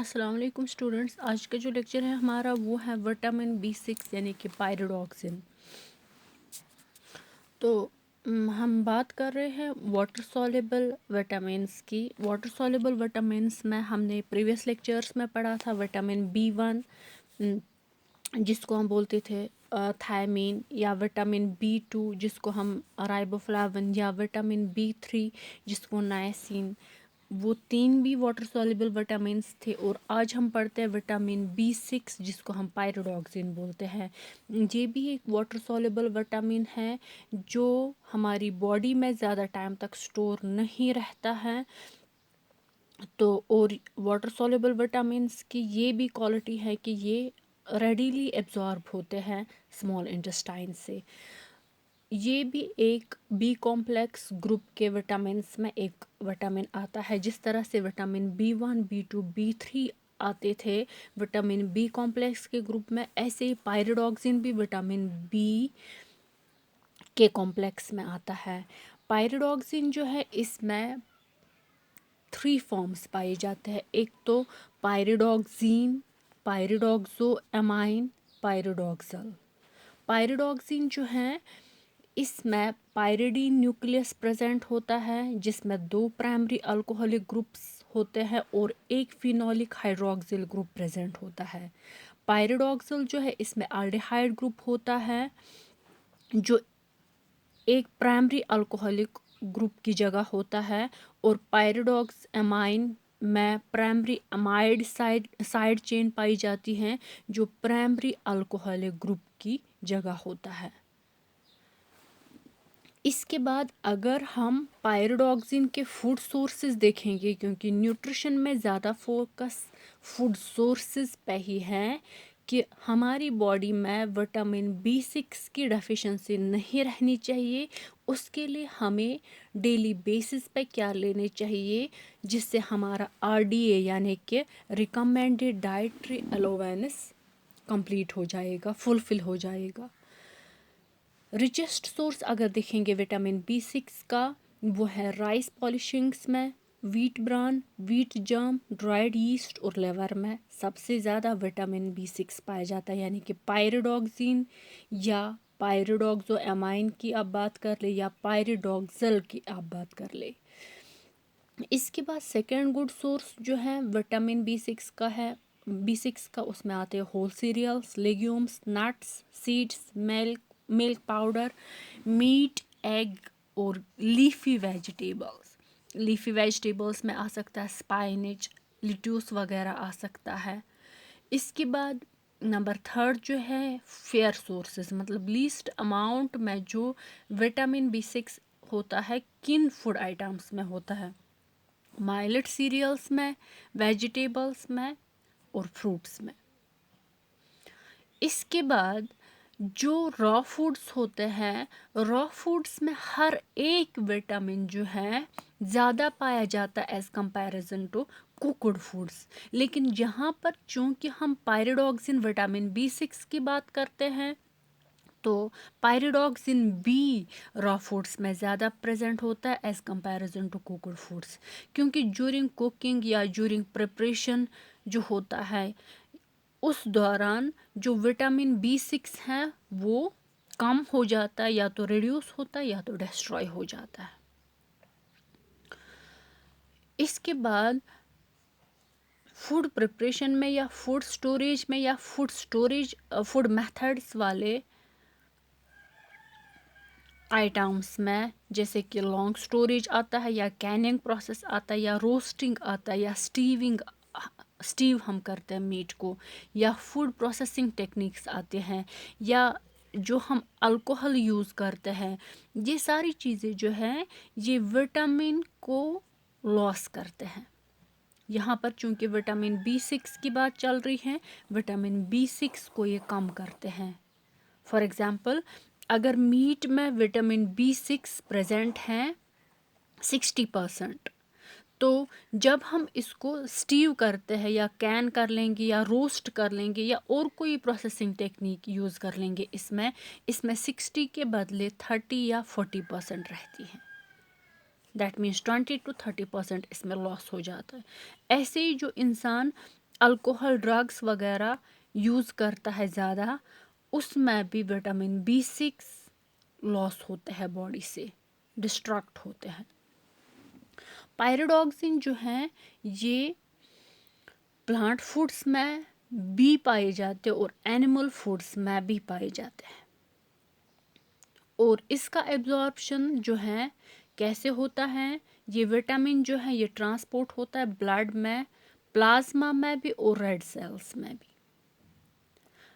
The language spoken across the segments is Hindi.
अस्सलाम वालेकुम स्टूडेंट्स। आज का जो लेक्चर है हमारा वो है विटामिन B6 यानी कि पायरिडॉक्सिन। तो हम बात कर रहे हैं वाटर सॉल्युबल विटामिन्स की। वाटर सॉल्युबल विटामिन्स में हमने प्रीवियस लेक्चर्स में पढ़ा था विटामिन B1 जिसको हम बोलते थे थायमीन, या विटामिन B2 जिसको हम राइबोफ्लाविन, या विटामिन B3 जिसको नायसिन। वो तीन भी वाटर सॉल्युबल विटामिन्स थे। और आज हम पढ़ते हैं विटामिन B6 जिसको हम पायरिडॉक्सिन बोलते हैं। ये भी एक वाटर सॉल्युबल विटामिन है जो हमारी बॉडी में ज़्यादा टाइम तक स्टोर नहीं रहता है। तो और वाटर सॉल्युबल विटामिन्स की ये भी क्वालिटी है कि ये रेडीली एब्जॉर्ब होते हैं स्मॉल इंटेस्टाइन से। ये भी एक बी कॉम्प्लेक्स ग्रुप के विटामिन्स में एक विटामिन आता है। जिस तरह से विटामिन B1, B2, B3 आते थे विटामिन बी कॉम्प्लेक्स के ग्रुप में, ऐसे ही पायरिडॉक्सिन भी विटामिन बी के कॉम्प्लेक्स में आता है। पायरिडॉक्सिन जो है इसमें 3 फॉर्म्स पाए जाते हैं। एक तो पायरिडॉक्सिन, पायरिडॉक्सोएमाइन, पायरिडॉक्सल। पायरिडॉक्सिन जो है इसमें पायरिडीन न्यूक्लियस प्रेजेंट होता है जिसमें 2 प्राइमरी अल्कोहलिक ग्रुप्स होते हैं और एक फिनोलिक हाइड्रोक्सिल ग्रुप प्रेजेंट होता है। पायरिडॉक्सिल जो है इसमें एल्डिहाइड ग्रुप होता है जो एक प्राइमरी अल्कोहलिक ग्रुप की जगह होता है, और पायरिडॉक्स एमाइन में प्राइमरी अमाइड साइड चेन पाई जाती हैं जो प्राइमरी अल्कोहलिक ग्रुप की जगह होता है। इसके बाद अगर हम पायरिडॉक्सिन के फूड सोर्सेज देखेंगे, क्योंकि न्यूट्रिशन में ज़्यादा फोकस फूड सोर्सेज पे ही है कि हमारी बॉडी में विटामिन B6 की डेफिशिएंसी नहीं रहनी चाहिए, उसके लिए हमें डेली बेसिस पे क्या लेने चाहिए जिससे हमारा RDA यानी कि रिकमेंडेड डाइटरी अलाउंस कंप्लीट हो जाएगा, फुलफिल हो जाएगा। रिचेस्ट सोर्स अगर देखेंगे विटामिन B6 का, वो है राइस पॉलिशिंग्स में, wheat bran, wheat germ, dried yeast और लेवर में सबसे ज़्यादा विटामिन B6 पाया जाता है। यानी कि पायरिडॉक्सिन या पायरिडॉक्सोएमाइन की आप बात कर ले या पायरिडॉक्सल की आप बात कर ले। इसके बाद सेकेंड गुड सोर्स जो है विटामिन B6 का है, B6 का उसमें आते हैं whole cereals, legumes, nuts, seeds, milk powder, meat, egg और लीफी वेजिटेबल्स। लीफी वेजिटेबल्स में आ सकता है स्पाइनिच, लिट्यूस वगैरह आ सकता है। इसके बाद नंबर थर्ड जो है फेयर सोर्सेज, मतलब लीस्ट अमाउंट में जो विटामिन B6 होता है किन फूड आइटम्स में होता है, माइलेट सीरियल्स में, वेजिटेबल्स में और फ्रूट्स में। इसके बाद जो रॉ फूड्स होते हैं, रॉ फूड्स में हर एक विटामिन जो है ज़्यादा पाया जाता है as comparison to cooked foods. लेकिन यहाँ पर चूँकि हम पायरिडॉक्सिन विटामिन B6 की बात करते हैं तो पायरिडॉक्सिन बी रॉ फूड्स में ज़्यादा प्रेजेंट होता है as comparison to cooked foods, क्योंकि ज्यूरिंग कुकिंग या ज्यूरिंग प्रिपरेशन जो होता है उस दौरान जो विटामिन B6 है वो कम हो जाता है, या तो रिड्यूस होता है या तो डिस्ट्रॉय हो जाता है। इसके बाद फूड प्रिपरेशन में या फूड स्टोरेज में या फूड मेथड्स वाले आइटम्स में, जैसे कि लॉन्ग स्टोरेज आता है या कैनिंग प्रोसेस आता है या रोस्टिंग आता है या स्टीव हम करते हैं मीट को, या फूड प्रोसेसिंग टेक्निक्स आते हैं, या जो हम अल्कोहल यूज़ करते हैं, ये सारी चीज़ें जो हैं ये विटामिन को लॉस करते हैं। यहाँ पर चूँकि विटामिन B6 की बात चल रही है, विटामिन B6 को ये कम करते हैं। फॉर एग्ज़ाम्पल अगर मीट में विटामिन B6 प्रेजेंट है 60%, तो जब हम इसको स्टीव करते हैं या कैन कर लेंगे या रोस्ट कर लेंगे या और कोई प्रोसेसिंग टेक्निक यूज़ कर लेंगे, इसमें 60 के बदले 30 या 40% रहती है। दैट मीन्स 20 to 30% इसमें लॉस हो जाता है। ऐसे ही जो इंसान अल्कोहल ड्रग्स वगैरह यूज़ करता है ज़्यादा, उसमें भी विटामिन B6 लॉस होते हैं बॉडी से, डिस्ट्रैक्ट होते हैं। पायरोडॉक्सिन जो है ये प्लांट फूड्स में भी पाए जाते हैं और एनिमल फूड्स में भी पाए जाते हैं। और इसका एब्जॉर्प्शन जो है कैसे होता है, ये विटामिन जो है ये ट्रांसपोर्ट होता है ब्लड में, प्लाज्मा में भी और रेड सेल्स में भी।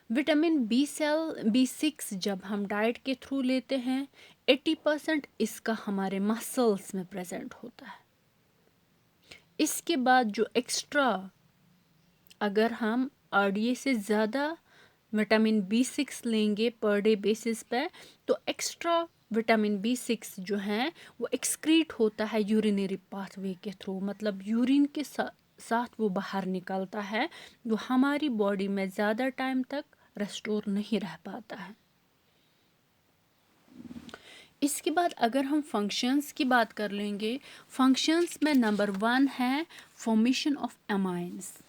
विटामिन B6 जब हम डाइट के थ्रू लेते हैं 80% इसका हमारे मसल्स में प्रेजेंट होता है। इसके बाद जो एक्स्ट्रा, अगर हम RDA से ज़्यादा विटामिन B6 लेंगे पर डे बेसिस पे, तो एक्स्ट्रा विटामिन B6 जो है वो एक्सक्रीट होता है यूरिनरी पाथवे के थ्रू, मतलब यूरिन के साथ वो बाहर निकलता है, जो हमारी बॉडी में ज़्यादा टाइम तक रेस्टोर नहीं रह पाता है। इसके बाद अगर हम फंक्शंस की बात कर लेंगे, फंक्शंस में नंबर 1 है formation of amines.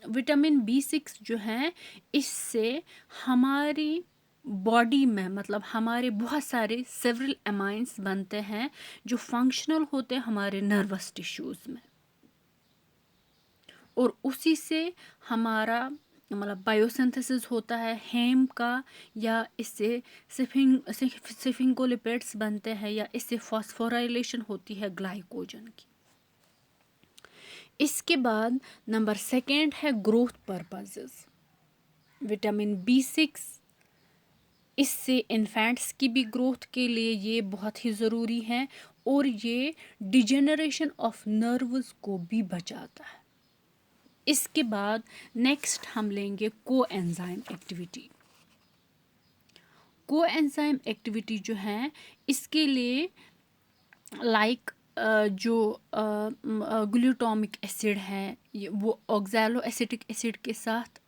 Vitamin B6 जो है इससे हमारी बॉडी में, मतलब हमारे बहुत सारे सेवरल एमाइंस बनते हैं जो फंक्शनल होते हैं हमारे नर्वस टिश्यूज़ में, और उसी से हमारा मतलब बायोसिंथेसिस होता है हेम का, या इससे सिफिंगोलिपिड्स बनते हैं, या इससे फॉस्फोराइलेशन होती है ग्लाइकोजन की। इसके बाद नंबर 2 है ग्रोथ पर्पसेस। विटामिन B6 इससे इन्फेंट्स की भी ग्रोथ के लिए ये बहुत ही ज़रूरी है, और ये डिजेनरेशन ऑफ नर्व्स को भी बचाता है। इसके बाद नेक्स्ट हम लेंगे कोएंजाइम एक्टिविटी। कोएंजाइम एक्टिविटी जो है इसके लिए लाइक जो ग्लूटामिक एसिड है वो ऑक्सैलो एसिटिक एसिड के साथ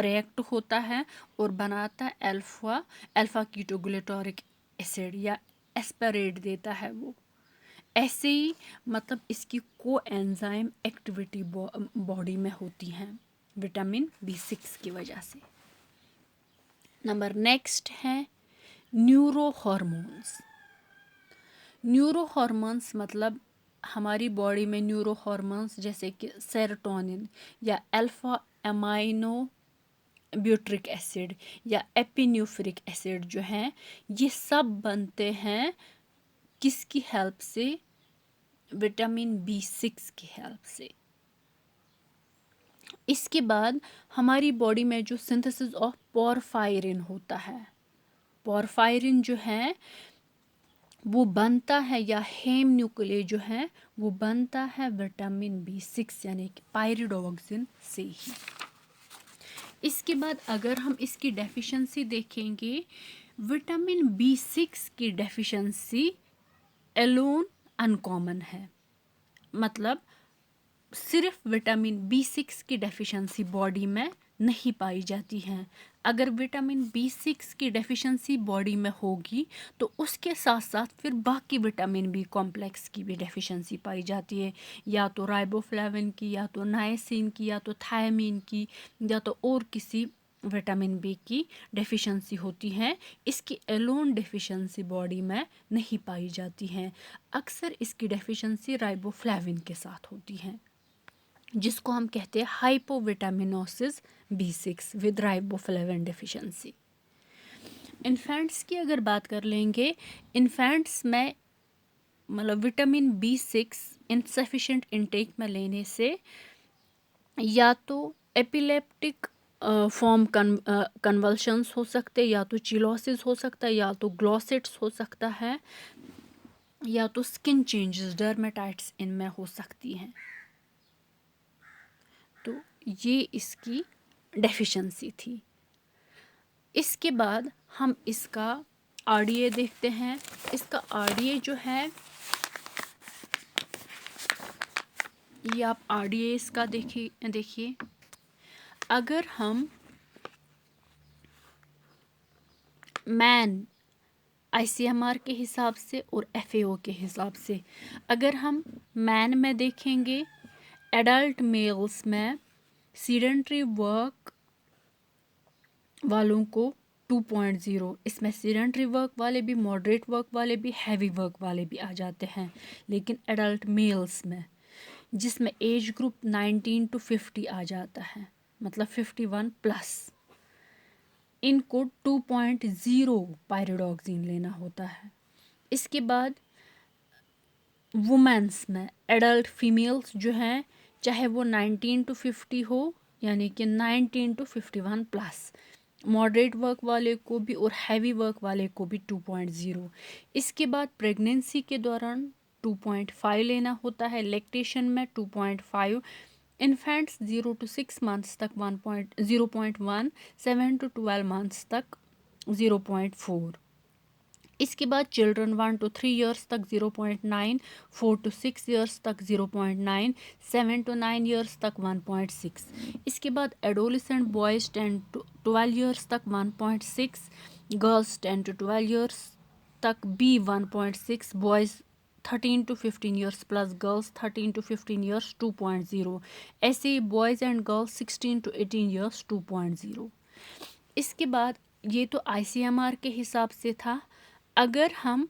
रिएक्ट होता है और बनाता है अल्फा कीटोग्लूटारिक एसिड, या एस्पेरेट देता है वो। ऐसे ही मतलब इसकी कोएंजाइम एक्टिविटी बॉडी में होती है विटामिन B6 की वजह से। नंबर नेक्स्ट है न्यूरो हार्मोन्स। न्यूरो हार्मोन्स मतलब हमारी बॉडी में न्यूरो हार्मोन्स जैसे कि सेरोटोनिन या अल्फा एमाइनो ब्यूट्रिक एसिड या एपिन्यूफ्रिक एसिड जो हैं, ये सब बनते हैं किसकी हेल्प से, विटामिन B6 की हेल्प से। इसके बाद हमारी बॉडी में जो सिंथेसिस ऑफ पोरफायरिन होता है, पोरफायरिन जो है वो बनता है, या हेम न्यूक्लिय जो है वो बनता है विटामिन B6 यानी कि पायरिडोक्सिन से ही। इसके बाद अगर हम इसकी डेफिशिएंसी देखेंगे, विटामिन B6 की डेफिशिएंसी एलोन अनकॉमन है, मतलब सिर्फ विटामिन B6 की डेफिशिएंसी बॉडी में नहीं पाई जाती है। अगर विटामिन B6 की डेफिशिएंसी बॉडी में होगी तो उसके साथ साथ फिर बाकी विटामिन बी कॉम्प्लेक्स की भी डेफिशिएंसी पाई जाती है, या तो राइबोफ्लेविन की, या तो नाइसिन की, या तो थायमीन की, या तो और किसी विटामिन बी की डेफिशिएंसी होती है। इसकी एलोन डेफिशिएंसी बॉडी में नहीं पाई जाती है। अक्सर इसकी डेफिशिएंसी राइबोफ्लेविन के साथ होती है, जिसको हम कहते हैं hypovitaminosis B6 with riboflavin deficiency. Infants की अगर बात कर लेंगे, इन्फेंट्स में मतलब विटामिन B6 इनसफिशिएंट इनटेक में लेने से या तो एपिलेप्टिक फॉर्म कन्वल्शंस हो सकते, या तो चिलोसिस हो सकता है, या तो ग्लॉसिट्स हो सकता है, या तो स्किन चेंजेस डर्मेटाइट्स इनमें हो सकती हैं। तो ये इसकी डेफिशिएंसी थी। इसके बाद हम इसका RDA देखते हैं। इसका RDA जो है, ये आप RDA इसका देखिए अगर हम मैन ICMR के हिसाब से और FAO के हिसाब से, अगर हम मैन में देखेंगे एडल्ट मेल्स में सीडेंट्री वर्क वालों को 2.0, इसमें सीडेंट्री वर्क वाले भी, मॉडरेट वर्क वाले भी, हैवी वर्क वाले भी आ जाते हैं। लेकिन एडल्ट मेल्स में, जिसमें एज ग्रुप 19 to 50 आ जाता है, मतलब 51 प्लस, इनको 2.0 पायरिडॉक्सिन लेना होता है। इसके बाद वुमेंस में एडल्ट फीमेल्स जो हैं, चाहे वो 19 to 50 हो, यानी कि 19 to 51 प्लस, मॉडरेट वर्क वाले को भी और हैवी वर्क वाले को भी 2.0। इसके बाद प्रेगनेंसी के दौरान 2.5 लेना होता है, लैक्टेशन में 2.5, इन्फेंट्स 0 to 6 मंथ्स तक 0.1, 7 to 12 मंथ्स तक 0.4। इसके बाद चिल्ड्रन 1 to 3 ईयर्स तक 0.9, 4 to 6 ईयर्स तक 0.9, 7 to 9 ईयर्स तक 1.6। इसके बाद एडोलिसेंट बॉयज़ 10 to 12 ईयर्स तक 1.6, गर्ल्स 10 to 12 ईयर्स तक भी 1.6, boys 13 to 15 years plus girls 13 to 15 years 2.0, ऐसे ही boys and girls 16 to 18 years 2.0। इसके बाद ये तो ICMR के हिसाब से था। अगर हम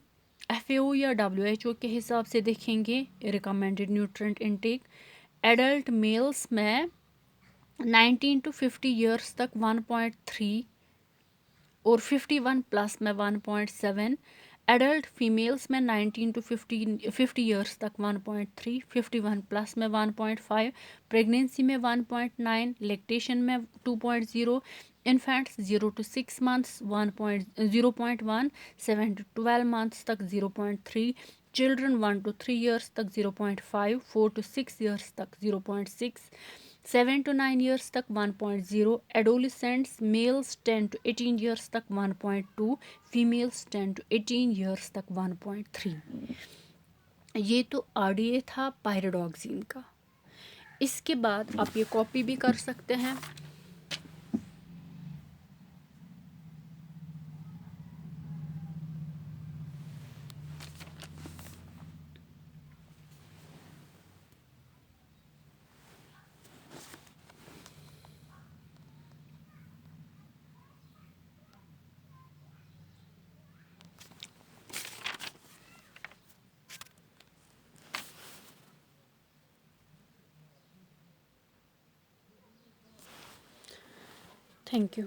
FAO या WHO के हिसाब से देखेंगे, recommended nutrient intake, adult males में 19 to 50 ईयर्स तक 1.3 और 51 प्लस में 1.7, एडल्ट फीमेल्स में 19 to 50 ईयर्स तक 1.3, 51 प्लस में 1.5, प्रेगनेंसी में 1.9, लैक्टेशन में 2.0, infants 0 to 6 months 0.1, 7 to 12 months तक 0.3, चिल्ड्रन 1 to 3 ईयर्स तक 0.5, 4 to 6 ईयर्स तक 0.6, 7 to 9 ईयर्स तक 1.0, एडोलिसेंट्स मेल्स 10 to 18 ईयर्स तक 1.2, फीमेल्स 10 to 18 ईयर्स तक 1.3। ये तो RDA था पायरिडॉक्सिन का। इसके बाद आप ये कॉपी भी कर सकते हैं। Thank you.